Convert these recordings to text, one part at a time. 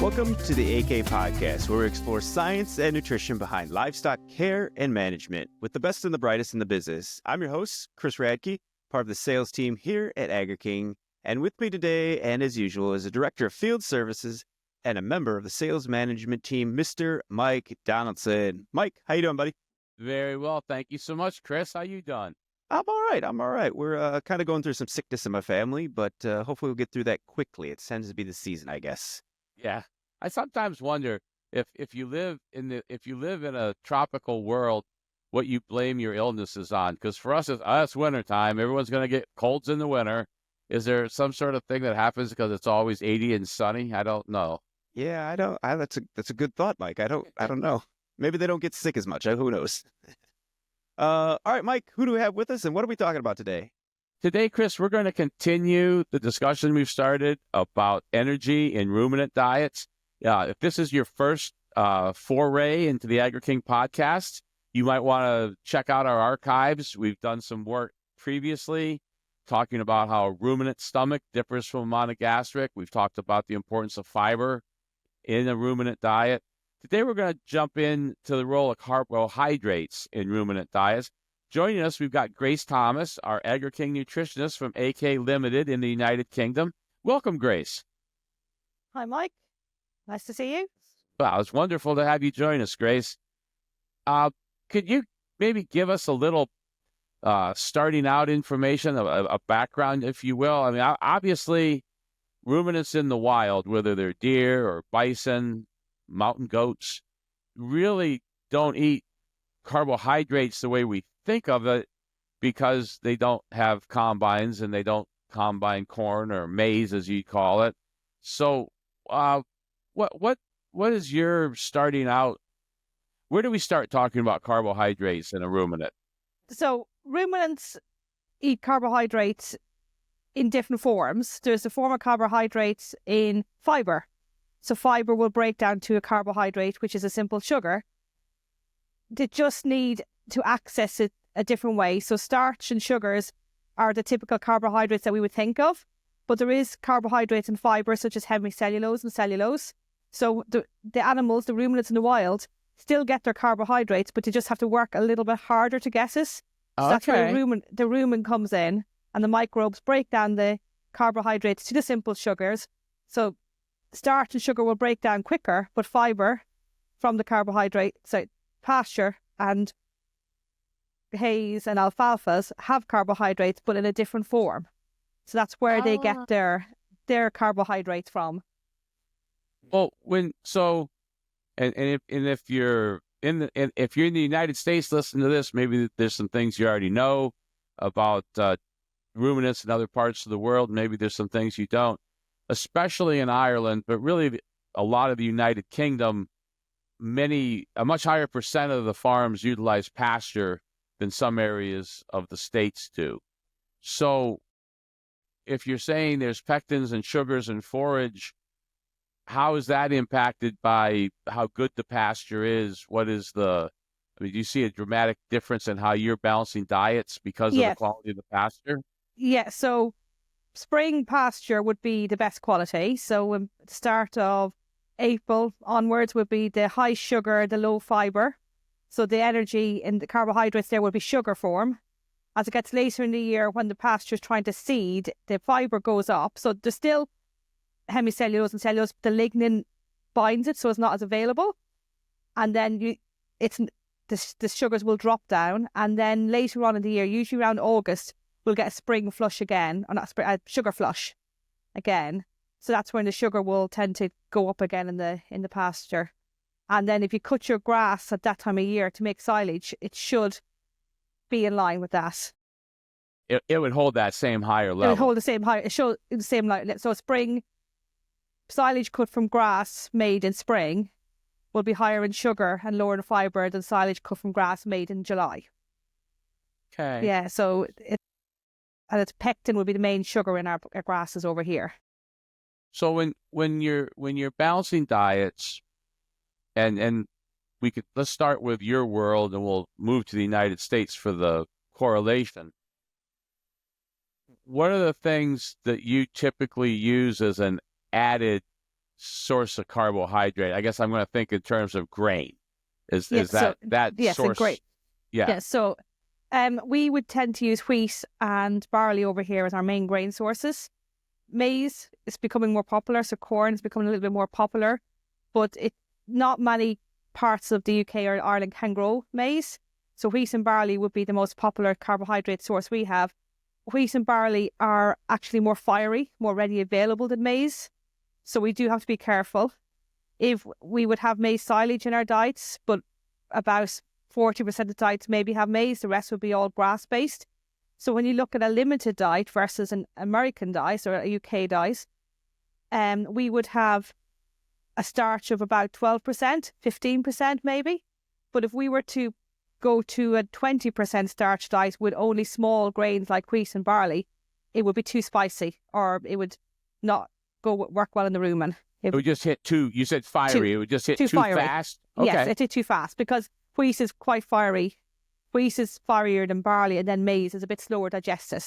Welcome to the AK Podcast, where we explore science and nutrition behind livestock care and management with the best and the brightest in the business. I'm your host, Chris Radke, part of the sales team here at Agri-King, and with me today, and as usual, is the Director of Field Services and a member of the sales management team, Mr. Mike Donaldson. Mike, how you doing, buddy? Very well. Thank you so much, Chris. How you doing? I'm all right. We're kind of going through some sickness in my family, but hopefully we'll get through that quickly. It tends to be the season, I guess. Yeah. I sometimes wonder if you live in a tropical world, what you blame your illnesses on. Because for us, it's wintertime. Everyone's going to get colds in the winter. Is there some sort of thing that happens because it's always 80 and sunny? I don't know. Yeah, I don't. That's a good thought, Mike. I don't know. Maybe they don't get sick as much. Who knows? All right, Mike. Who do we have with us, and what are we talking about today? Today, Chris, we're going to continue the discussion we've started about energy in ruminant diets. If this is your first foray into the Agri-King podcast, you might want to check out our archives. We've done some work previously talking about how a ruminant stomach differs from a monogastric. We've talked about the importance of fiber in a ruminant diet. Today, we're going to jump into the role of carbohydrates in ruminant diets. Joining us, we've got Grace Thomas, our Agri-King Nutritionist from AK Limited in the United Kingdom. Welcome, Grace. Hi, Mike. Nice to see you. Well, it's wonderful to have you join us, Grace. Could you maybe give us a little starting out information, a background, if you will? I mean, obviously, ruminants in the wild, whether they're deer or bison, mountain goats, really don't eat carbohydrates the way we think of it because they don't have combines and they don't combine corn or maize, as you call it. So, what is your starting out? Where do we start talking about carbohydrates in a ruminant? So ruminants eat carbohydrates in different forms. There's a form of carbohydrates in fiber. So fiber will break down to a carbohydrate, which is a simple sugar. They just need to access it a different way. So starch and sugars are the typical carbohydrates that we would think of, but there is carbohydrates in fiber such as hemicellulose and cellulose. So the animals, the ruminants in the wild, still get their carbohydrates, but they just have to work a little bit harder to get it. So that's where the rumen comes in, and the microbes break down the carbohydrates to the simple sugars. So starch and sugar will break down quicker, but fiber from the carbohydrate, so pasture and hays and alfalfas have carbohydrates, but in a different form. So that's where they get their carbohydrates from. Well, if you're in the United States, listen to this. Maybe there's some things you already know about ruminants in other parts of the world. Maybe there's some things you don't, especially in Ireland, but really a lot of the United Kingdom. A much higher percent of the farms utilize pasture than some areas of the states do. So, if you're saying there's pectins and sugars in forage, how is that impacted by how good the pasture is? Do you see a dramatic difference in how you're balancing diets because of the quality of the pasture? Yeah, so spring pasture would be the best quality. So at the start of April onwards would be the high sugar, the low fiber. So the energy in the carbohydrates there will be sugar form. As it gets later in the year, when the pasture is trying to seed, the fiber goes up. So there's still hemicellulose and cellulose, but the lignin binds it, so it's not as available. And then the sugars will drop down. And then later on in the year, usually around August, we'll get a spring flush again, or not a sugar flush again. So that's when the sugar will tend to go up again in the pasture. And then if you cut your grass at that time of year to make silage, it should be in line with that. It would hold that same higher level. It would hold the same high. It should the same level. So spring silage cut from grass made in spring will be higher in sugar and lower in fiber than silage cut from grass made in July. Okay. Yeah. So its pectin will be the main sugar in our grasses over here. So when you're balancing diets, and let's start with your world, and we'll move to the United States for the correlation. What are the things that you typically use as an added source of carbohydrate? I guess I'm going to think in terms of grain. Is that yes, source? Great. Yeah. Yeah. So, we would tend to use wheat and barley over here as our main grain sources. Maize is becoming more popular, so corn is becoming a little bit more popular, but not many parts of the UK or Ireland can grow maize. So wheat and barley would be the most popular carbohydrate source we have. Wheat and barley are actually more fiery, more readily available than maize. So we do have to be careful. If we would have maize silage in our diets, but about 40% of diets maybe have maize, the rest would be all grass-based. So when you look at a limited diet versus an American diet or a UK diet, we would have a starch of about 12%, 15% maybe. But if we were to go to a 20% starch diet with only small grains like wheat and barley, it would be too spicy, or it would not work well in the rumen. It would just hit too. You said fiery. It would just hit too fast. Okay. Yes, it hit too fast because wheat is quite fiery. Wheat is fierier than barley, and then maize is a bit slower digested.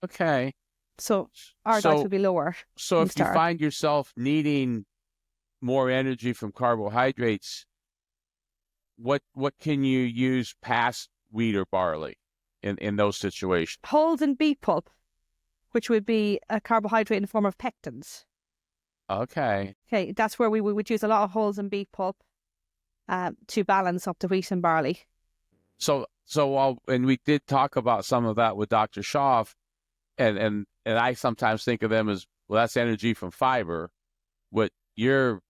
Okay. So our diet would be lower. So if you find yourself needing more energy from carbohydrates, what can you use past wheat or barley in those situations? Hulls and beet pulp, which would be a carbohydrate in the form of pectins. Okay. Okay, that's where we would use a lot of hulls and beet pulp to balance up the wheat and barley. So and we did talk about some of that with Dr. Schaaf, and I sometimes think of them as, well, that's energy from fiber. What you're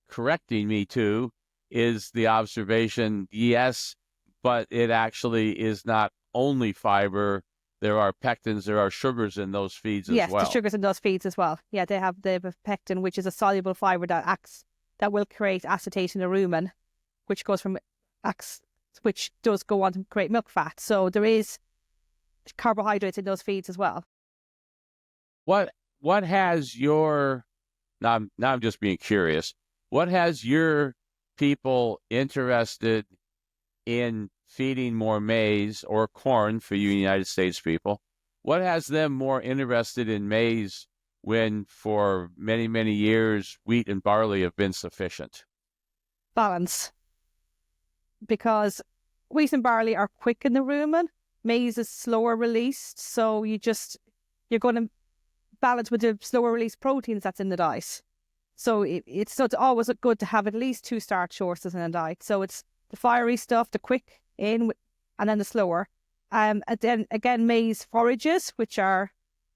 correcting me to is the observation, yes, but it actually is not only fiber. There are pectins, there are sugars in those feeds as well. Yes, the sugars in those feeds as well. Yeah, they have the pectin, which is a soluble fiber that will create acetate in the rumen, which goes from which does go on to create milk fat. So there is carbohydrates in those feeds as well. What has your now I'm just being curious. What has your people interested in feeding more maize or corn for you United States people? What has them more interested in maize when for many, many years wheat and barley have been sufficient? Balance. Because wheat and barley are quick in the rumen, maize is slower released, so you're going to balance with the slower released proteins that's in the diet. So it's always good to have at least two starch sources in a diet. So it's the fiery stuff, the quick in, and then the slower. And then again, maize forages, which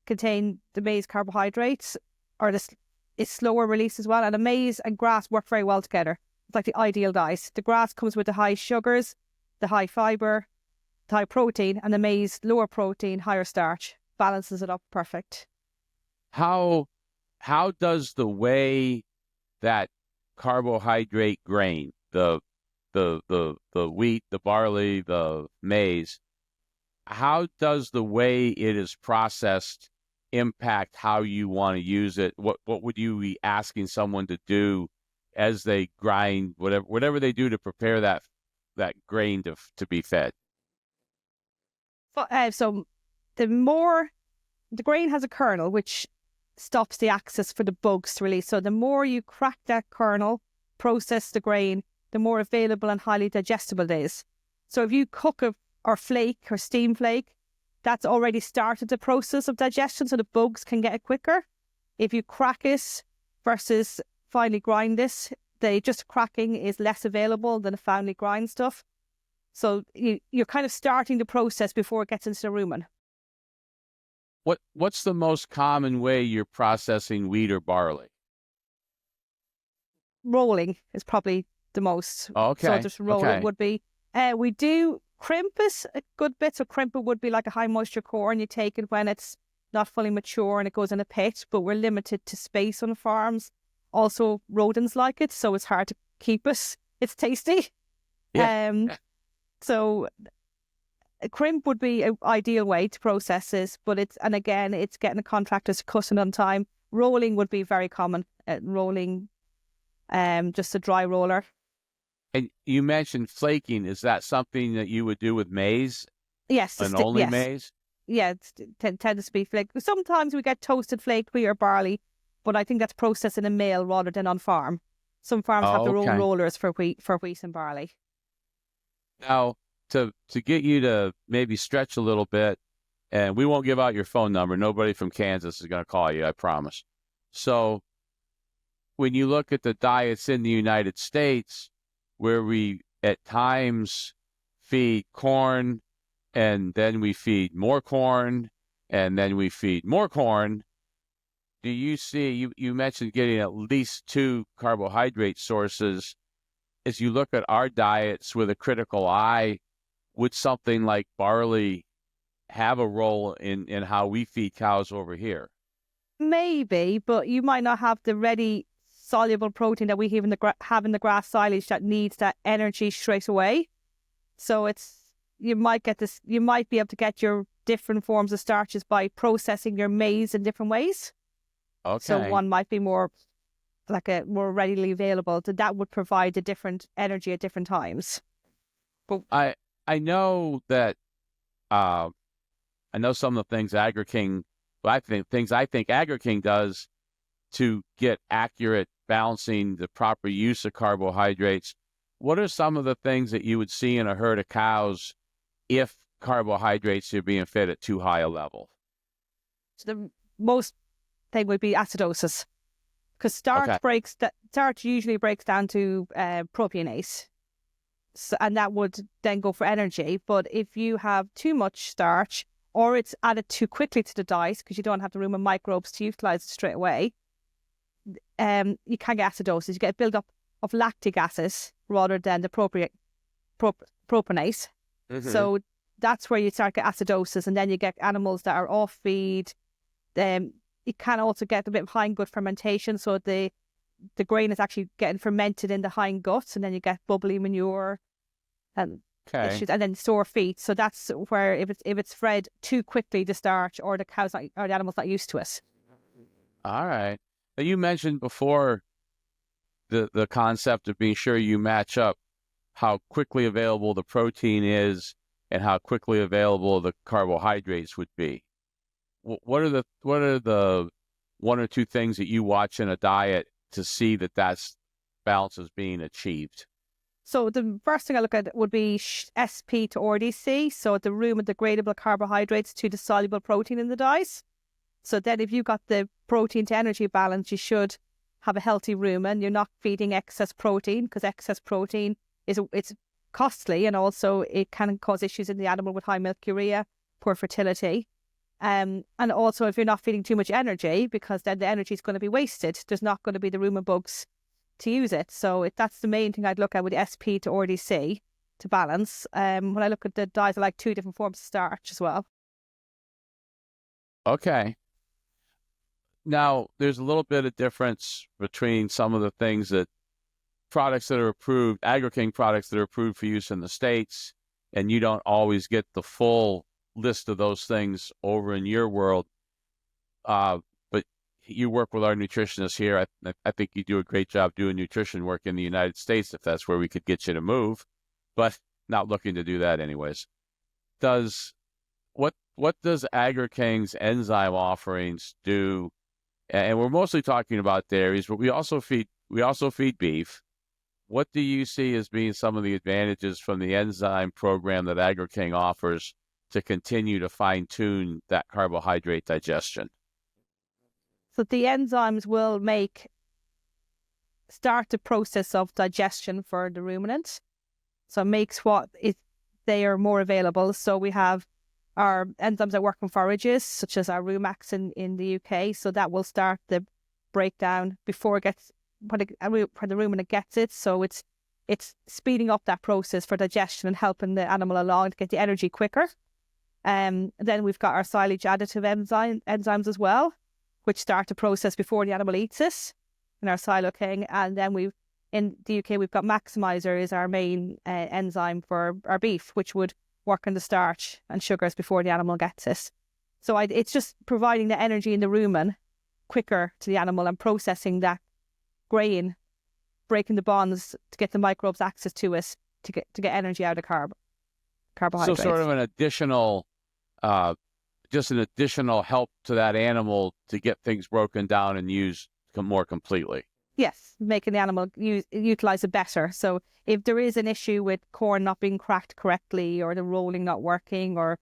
contain the maize carbohydrates, it's slower release as well. And the maize and grass work very well together. It's like the ideal diet. The grass comes with the high sugars, the high fiber, the high protein, and the maize lower protein, higher starch. Balances it up perfect. How does the way that carbohydrate grain, the wheat, the barley, the maize, how does the way it is processed impact how you want to use it? What would you be asking someone to do as they grind whatever they do to prepare that grain to be fed? So the grain has a kernel which stops the access for the bugs to release. So the more you crack that kernel, process the grain, the more available and highly digestible it is. So if you cook or flake or steam flake, that's already started the process of digestion, so the bugs can get it quicker. If you crack it versus finely grind this, just cracking is less available than the finely grind stuff. So you're kind of starting the process before it gets into the rumen. What's the most common way you're processing wheat or barley? Rolling is probably the most. Okay. So just rolling would be. We do crimp it a good bit. So crimp it would be like a high moisture corn. You take it when it's not fully mature and it goes in a pit, but we're limited to space on farms. Also, rodents like it, so it's hard to keep it. It's tasty. Yeah. So a crimp would be an ideal way to process this, but it's getting the contractors to cut it on time. Rolling would be very common. Rolling, just a dry roller. And you mentioned flaking. Is that something that you would do with maize? Yes. And only maize? Yeah, it tends to be flaked. Sometimes we get toasted flaked wheat or barley, but I think that's processed in a mill rather than on farm. Some farms have their own Okay. rollers for wheat and barley. Now, to get you to maybe stretch a little bit, and we won't give out your phone number. Nobody from Kansas is going to call you, I promise. So when you look at the diets in the United States, where we at times feed corn, and then we feed more corn, and then we feed more corn, do you see, you mentioned getting at least 2 carbohydrate sources. As you look at our diets with a critical eye, would something like barley have a role in how we feed cows over here? Maybe, but you might not have the ready soluble protein that we have in the grass silage that needs that energy straight away. So you might be able to get your different forms of starches by processing your maize in different ways. Okay. So one might be more more readily available. So that would provide a different energy at different times. But I know that I know some of the things Agri-King, I think Agri-King does to get accurate balancing the proper use of carbohydrates. What are some of the things that you would see in a herd of cows if carbohydrates are being fed at too high a level? So the most thing would be acidosis, because starch usually breaks down to propionate, and that would then go for energy. But if you have too much starch, or it's added too quickly to the diet because you don't have the room and microbes to utilize it straight away, you can get acidosis. You get a build-up of lactic acid rather than the propionate. Mm-hmm. So that's where you start to get acidosis, and then you get animals that are off feed. You can also get a bit of hindgut fermentation, so the grain is actually getting fermented in the hindgut, and then you get bubbly manure and issues, and then sore feet. So that's where if it's fed too quickly, the starch, or the animal's not used to it. All right. Now, you mentioned before the concept of being sure you match up how quickly available the protein is and how quickly available the carbohydrates would be. What are the 1 or 2 things that you watch in a diet to see that balance is being achieved? So the first thing I look at would be SP to RDC, so the degradable carbohydrates to the soluble protein in the diet. So then if you got the protein to energy balance, you should have a healthy rumen. You're not feeding excess protein, because excess protein it's costly, and also it can cause issues in the animal with high milk urea, poor fertility. And also if you're not feeding too much energy, because then the energy is going to be wasted. There's not going to be the rumen bugs to use it. So that's the main thing I'd look at with SP to RDC to balance. When I look at the diet, I like 2 different forms of starch as well. Okay. Now, there's a little bit of difference between some of the things that products that are approved, Agri-King products that are approved for use in the States, and you don't always get the full list of those things over in your world. But you work with our nutritionists here. I think you do a great job doing nutrition work in the United States, if that's where we could get you to move, but not looking to do that anyways. What does Agri-King's enzyme offerings do? And we're mostly talking about dairies, but we also feed beef. What do you see as being some of the advantages from the enzyme program that Agri-King offers to continue to fine-tune that carbohydrate digestion? So the enzymes will start the process of digestion for the ruminant. So it makes they are more available. So we have our enzymes that work on forages, such as our Rumax in the UK. So that will start the breakdown before it gets when the ruminant gets it. So it's speeding up that process for digestion and helping the animal along to get the energy quicker. Then we've got our silage additive enzymes as well, which start the process before the animal eats it in our Silo-King. And then in the UK, we've got Maximizer is our main enzyme for our beef, which would work on the starch and sugars before the animal gets it. So it's just providing the energy in the rumen quicker to the animal and processing that grain, breaking the bonds to get the microbes access to it to get energy out of carbohydrates. So sort of an additional just an additional help to that animal to get things broken down and used more completely. Yes, making the animal utilize it better. So if there is an issue with corn not being cracked correctly, or the rolling not working, or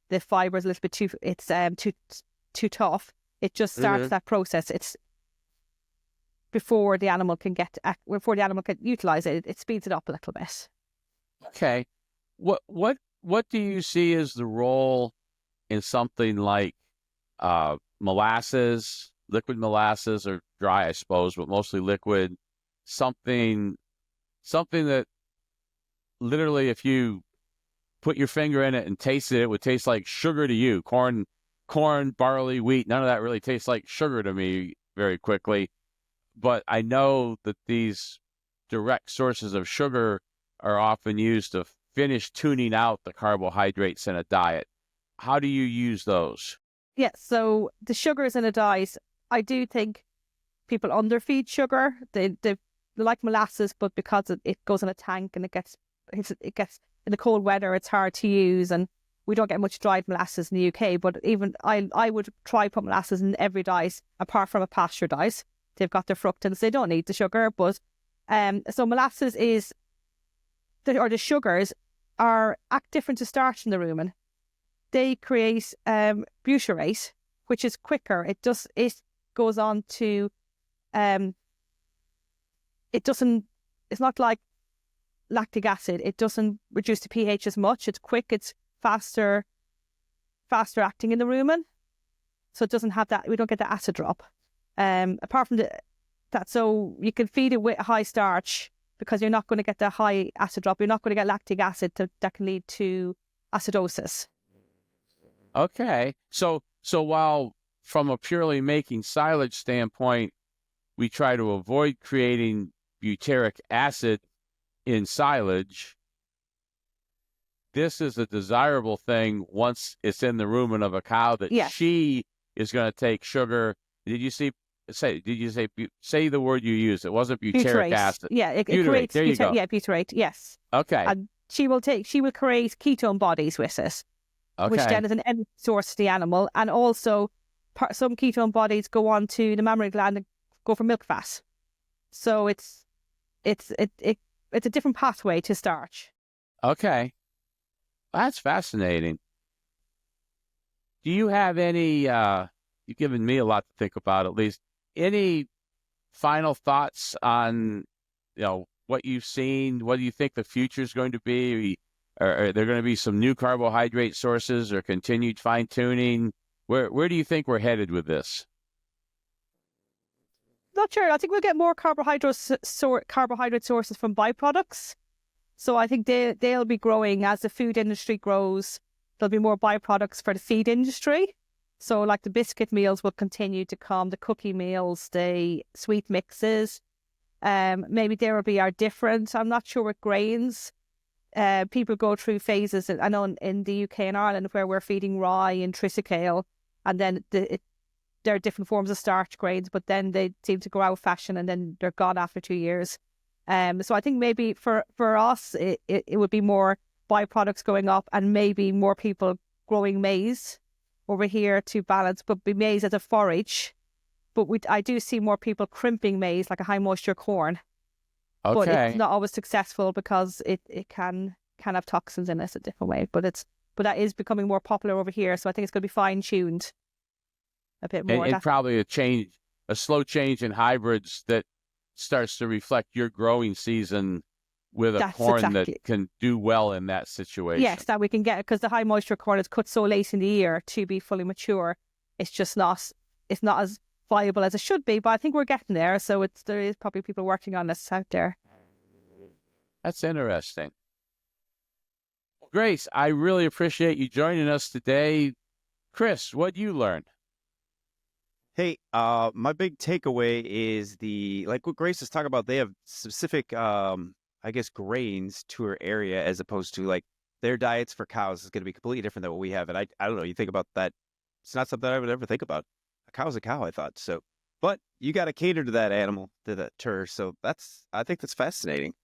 the fiber is a little bit too tough, it just starts that process. It's before the animal can utilize it. It speeds it up a little bit. Okay, what do you see as the role in something like molasses, liquid molasses, or dry, I suppose, but mostly liquid? Something that literally, if you put your finger in it and taste it, it would taste like sugar to you. Corn, barley, wheat, none of that really tastes like sugar to me very quickly. But I know that these direct sources of sugar are often used to finish tuning out the carbohydrates in a diet. How do you use those? Yeah, so the sugars in a diet, I do think people underfeed sugar. They like molasses, but because it goes in a tank and it gets in the cold weather, it's hard to use, and we don't get much dried molasses in the UK. But even I would try put molasses in every diet apart from a pasture diet. They've got their fructose, they don't need the sugar. But so molasses the sugars act different to starch in the rumen. They create butyrate, which is quicker. It goes on to it's not like lactic acid. It doesn't reduce the pH as much. It's quick. It's faster acting in the rumen, so it doesn't have that. We don't get the acid drop. Apart from that, so you can feed it with high starch because you're not going to get the high acid drop. You're not going to get lactic acid that can lead to acidosis. Okay, so while from a purely making silage standpoint, we try to avoid creating butyric acid in silage, this is a desirable thing once it's in the rumen of a cow that she is going to take sugar. Did you say the word you used? It wasn't butyric acid. Yeah, it butyrate. creates there you go. Yeah, butyrate. Yes. Okay. And she will create ketone bodies with it, which then is an energy source to the animal, and also some ketone bodies go on to the mammary gland and go for milk fat. So it's a different pathway to starch. Okay, that's fascinating. Do you have any? You've given me a lot to think about, at least. Any final thoughts on, what you've seen? What do you think the future is going to be? Are there going to be some new carbohydrate sources or continued fine tuning? Where do you think we're headed with this? Not sure. I think we'll get more carbohydrate sources from byproducts. So I think they'll be growing as the food industry grows. There'll be more byproducts for the feed industry. So like the biscuit meals will continue to come, the cookie meals, the sweet mixes. Maybe they are different. I'm not sure with grains. People go through phases. I know in the UK and Ireland where we're feeding rye and triticale, and then there are different forms of starch grains, but then they seem to go out of fashion and then they're gone after 2 years. So I think maybe for us, it would be more byproducts going up and maybe more people growing maize over here to balance, but be maize as a forage. But I do see more people crimping maize, like a high moisture corn. Okay. But it's not always successful because it can have toxins in it a different way. But that is becoming more popular over here. So I think it's going to be fine tuned a bit more. And probably a slow change in hybrids that starts to reflect your growing season with a corn that can do well in that situation. Yes, that we can get, because the high moisture corn is cut so late in the year to be fully mature. It's just not as viable as it should be, but I think we're getting there. So there is probably people working on this out there. That's interesting. Grace, I really appreciate you joining us today. Chris, what you learned? Hey, my big takeaway is like what Grace is talking about, they have specific, grains to her area, as opposed to like their diets for cows is going to be completely different than what we have. And I don't know, you think about that. It's not something I would ever think about. A cow's a cow, I thought. So, but you got to cater to that animal, to her. So I think that's fascinating.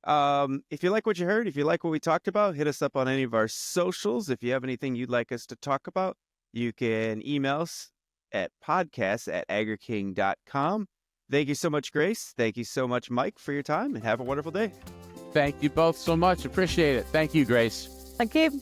If you like what you heard, if you like what we talked about, hit us up on any of our socials. If you have anything you'd like us to talk about, You can email us at podcast@agriking.com. Thank you so much, Grace. Thank you so much, Mike, for your time, and have a wonderful day. Thank you both so much. Appreciate it. Thank you, Grace. Thank you.